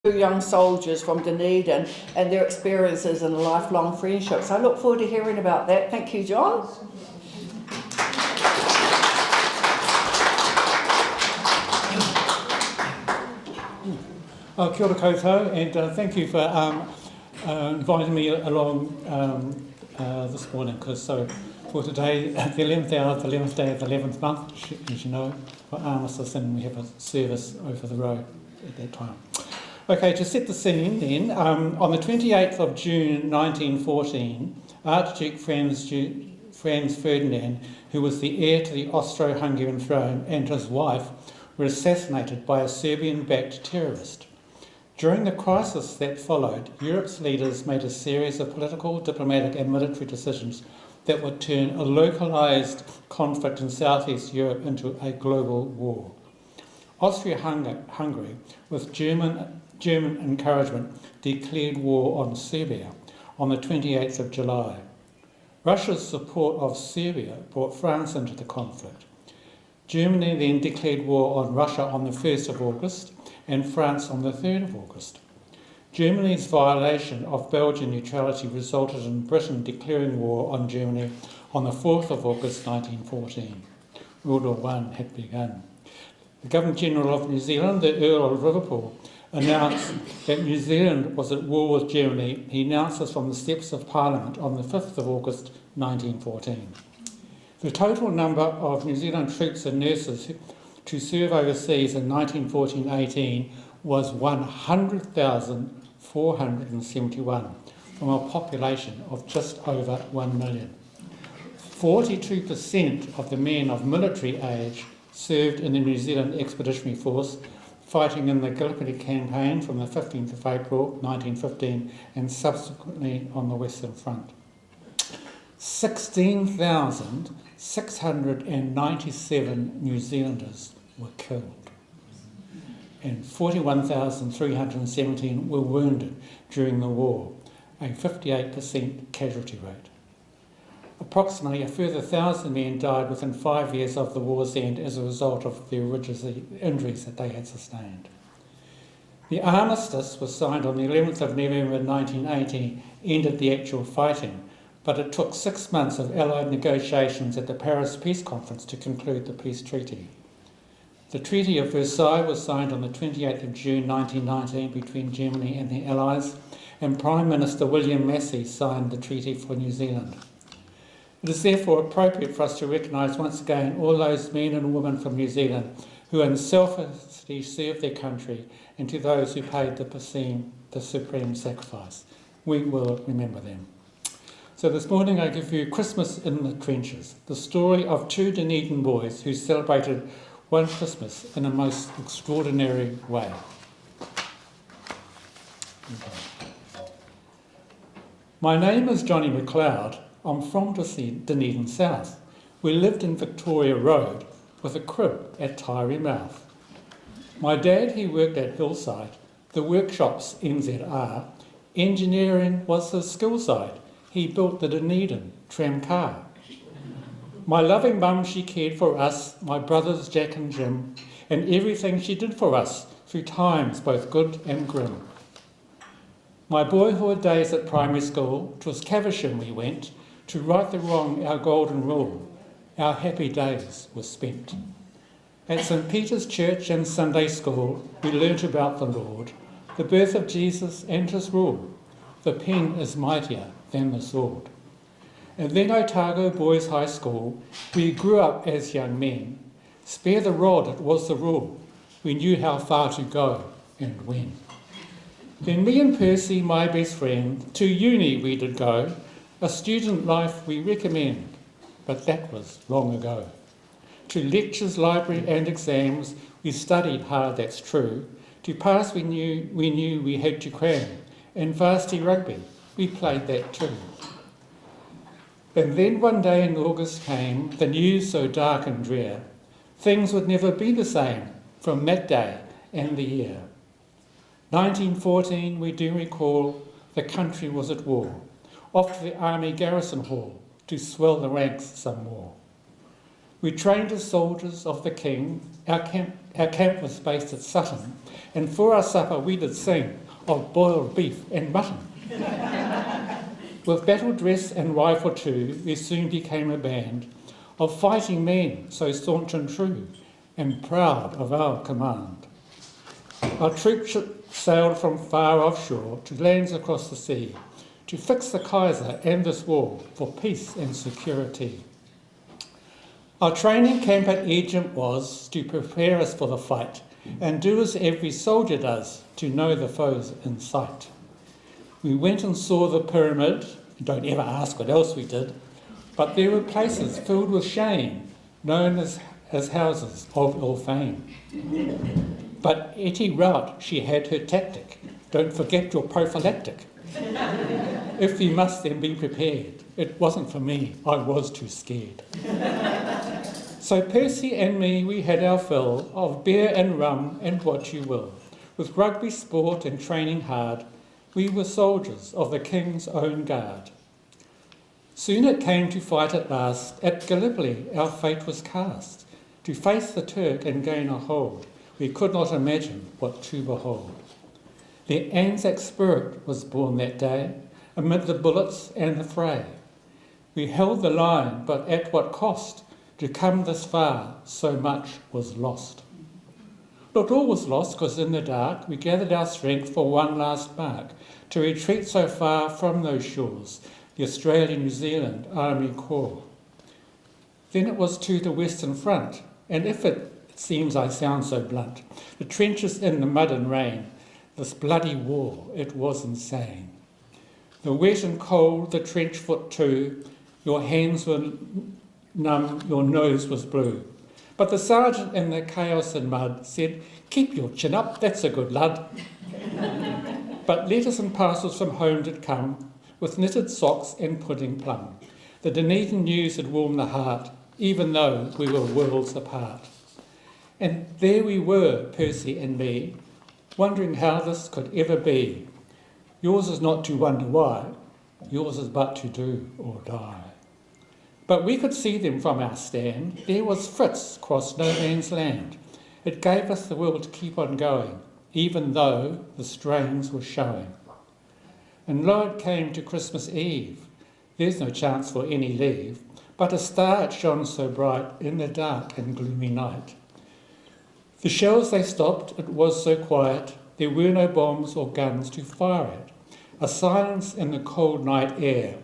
young soldiers from Dunedin and their experiences and lifelong friendships. I look forward to hearing about that. Thank you, John. Kia ora koutou, and thank you for inviting me along this morning, because for today, the 11th hour, the 11th day of the 11th month, as you know, for armistice, and we have a service over the road at that time. Okay, to set the scene then, on the 28th of June 1914, Archduke Franz Ferdinand, who was the heir to the Austro-Hungarian throne, and his wife were assassinated by a Serbian-backed terrorist. During the crisis that followed, Europe's leaders made a series of political, diplomatic and military decisions that would turn a localised conflict in Southeast Europe into a global war. Austria-Hungary, with German encouragement, declared war on Serbia on the 28th of July. Russia's support of Serbia brought France into the conflict. Germany then declared war on Russia on the 1st of August and France on the 3rd of August. Germany's violation of Belgian neutrality resulted in Britain declaring war on Germany on the 4th of August 1914. World War I had begun. The Governor-General of New Zealand, the Earl of Liverpool, announced that New Zealand was at war with Germany. He announced this from the steps of Parliament on the 5th of August 1914. The total number of New Zealand troops and nurses to serve overseas in 1914-18 was 100,471 from a population of just over 1 million. 42% of the men of military age served in the New Zealand Expeditionary Force, fighting in the Gallipoli campaign from the 15th of April 1915 and subsequently on the Western Front. 16,697 New Zealanders were killed and 41,317 were wounded during the war, a 58% casualty rate. Approximately a further 1,000 men died within 5 years of the war's end as a result of the injuries that they had sustained. The armistice was signed on the 11th of November 1918, ended the actual fighting, but it took 6 months of Allied negotiations at the Paris Peace Conference to conclude the peace treaty. The Treaty of Versailles was signed on the 28th of June 1919 between Germany and the Allies, and Prime Minister William Massey signed the treaty for New Zealand. It is therefore appropriate for us to recognise once again all those men and women from New Zealand who unselfishly served their country, and to those who paid the supreme sacrifice. We will remember them. So this morning I give you Christmas in the Trenches, the story of two Dunedin boys who celebrated one Christmas in a most extraordinary way. My name is Johnny McLeod. I'm from Dunedin South. We lived in Victoria Road with a crib at Tyree Mouth. My dad, he worked at Hillside, the workshops NZR. Engineering was his skill side. He built the Dunedin tram car. My loving mum, she cared for us, my brothers Jack and Jim, and everything she did for us through times both good and grim. My boyhood days at primary school, 'twas Caversham we went, to right the wrong our golden rule, our happy days were spent. At St. Peter's Church and Sunday School, we learnt about the Lord, the birth of Jesus and his rule. The pen is mightier than the sword. And then Otago Boys High School, we grew up as young men. Spare the rod, it was the rule. We knew how far to go and when. Then me and Percy, my best friend, to uni we did go. A student life we recommend, but that was long ago. To lectures, library and exams, we studied hard, that's true. To pass we knew we had to cram, and varsity rugby, we played that too. And then one day in August came the news so dark and drear. Things would never be the same from that day and the year. 1914, we do recall, the country was at war. Off to the Army Garrison Hall to swell the ranks some more. We trained as soldiers of the King. Our camp was based at Sutton, and for our supper we did sing of boiled beef and mutton. With battle dress and rifle too, we soon became a band of fighting men, so staunch and true, and proud of our command. Our troops sailed from far offshore to lands across the sea, to fix the Kaiser and this war for peace and security. Our training camp at Egypt was to prepare us for the fight and do as every soldier does, to know the foes in sight. We went and saw the pyramid, don't ever ask what else we did, but there were places filled with shame, known as houses of ill fame. But Etty Rout, she had her tactic, don't forget your prophylactic. If you must, then be prepared. It wasn't for me, I was too scared. So Percy and me, we had our fill of beer and rum and what you will. With rugby sport and training hard, we were soldiers of the King's own guard. Soon it came to fight at last. At Gallipoli our fate was cast. To face the Turk and gain a hold, we could not imagine what to behold. The Anzac spirit was born that day, amid the bullets and the fray. We held the line, but at what cost? To come this far, so much was lost. Not all was lost, because in the dark we gathered our strength for one last mark, to retreat so far from those shores, the Australian-New Zealand Army Corps. Then it was to the Western Front, and if it seems I sound so blunt, the trenches in the mud and rain, this bloody war, it was insane. The wet and cold, the trench foot too, your hands were numb, your nose was blue. But the sergeant in the chaos and mud said, "Keep your chin up, that's a good lad." But letters and parcels from home did come, with knitted socks and pudding plum. The Dunedin news had warmed the heart, even though we were worlds apart. And there we were, Percy and me, wondering how this could ever be. Yours is not to wonder why, yours is but to do or die. But we could see them from our stand. There was Fritz across no man's land. It gave us the will to keep on going, even though the strains were showing. And lo, it came to Christmas Eve. There's no chance for any leave, but a star it shone so bright in the dark and gloomy night. The shells they stopped, it was so quiet, there were no bombs or guns to fire at. A silence in the cold night air.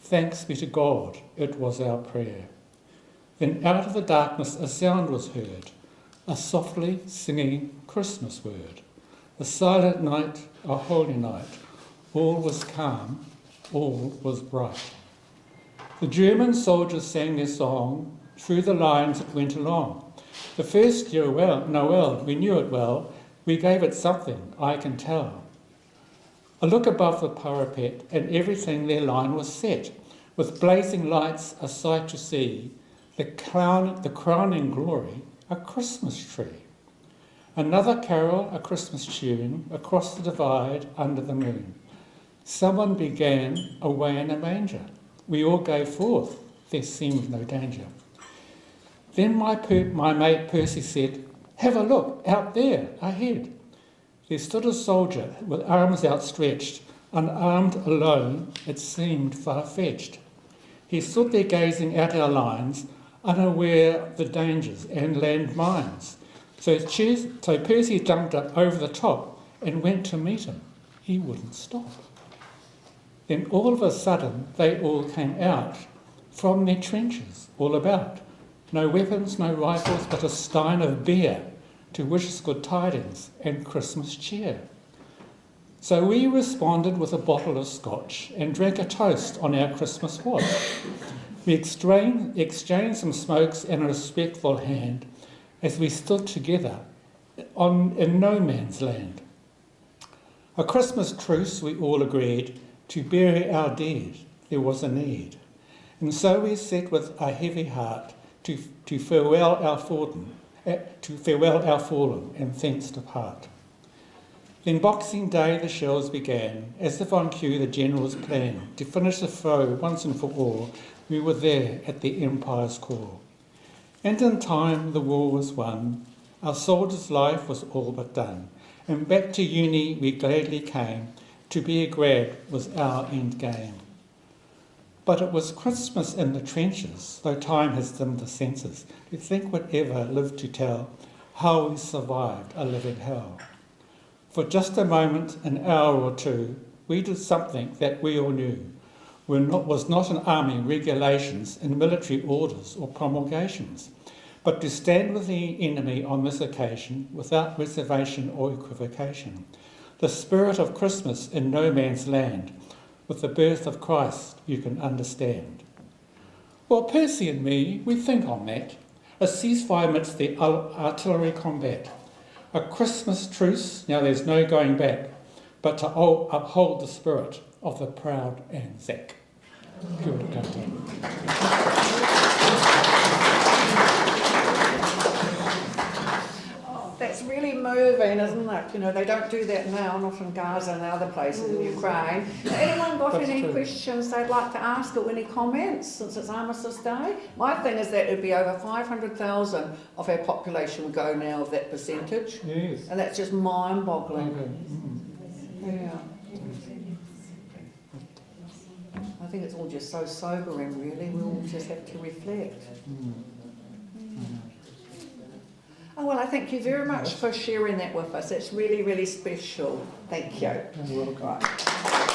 Thanks be to God, it was our prayer. Then out of the darkness a sound was heard, a softly singing Christmas word. A silent night, a holy night, all was calm, all was bright. The German soldiers sang their song, through the lines it went along. The first year, Noel, we knew it well, we gave it something, I can tell. A look above the parapet, and everything their line was set, with blazing lights a sight to see, the crowning glory, a Christmas tree. Another carol, a Christmas tune, across the divide under the moon. Someone began away in a manger. We all gave forth, there seemed no danger. Then my mate Percy said, "Have a look, out there, ahead." There stood a soldier with arms outstretched, unarmed, alone, it seemed far-fetched. He stood there gazing at our lines, unaware of the dangers and landmines. So Percy jumped up over the top and went to meet him. He wouldn't stop. Then all of a sudden they all came out from their trenches, all about. No weapons, no rifles, but a stein of beer to wish us good tidings and Christmas cheer. So we responded with a bottle of scotch and drank a toast on our Christmas watch. We exchanged some smokes and a respectful hand as we stood together in no man's land. A Christmas truce, we all agreed, to bury our dead, there was a need. And so we set with a heavy heart to farewell our fallen and thence depart. Then Boxing Day the shells began, as if on cue the general's plan, to finish the foe once and for all. We were there at the Empire's core. And in time the war was won, our soldier's life was all but done, and back to uni we gladly came, to be a grad was our end game. But it was Christmas in the trenches, though time has dimmed the senses, to think whatever lived to tell how we survived a living hell. For just a moment, an hour or two, we did something that we all knew was not an army regulations and military orders or promulgations, but to stand with the enemy on this occasion without reservation or equivocation. The spirit of Christmas in no man's land, with the birth of Christ you can understand. Well, Percy and me, we think on that. A ceasefire amidst the artillery combat. A Christmas truce, now there's no going back, but to uphold the spirit of the proud Anzac. Kia ora koutou. That's really moving, isn't it? You know, they don't do that now, not in Gaza and other places in Ukraine. Anyone got That's any true. questions they'd like to ask or any comments since it's Armistice Day? My thing is that it'd be over 500,000 of our population would go now of that percentage. Yes. And that's just mind-boggling. Yeah. I think it's all just so sobering, really. We all just have to reflect. Oh, well, I thank you very much for sharing that with us. It's really, really special. Thank you. You're welcome. Right.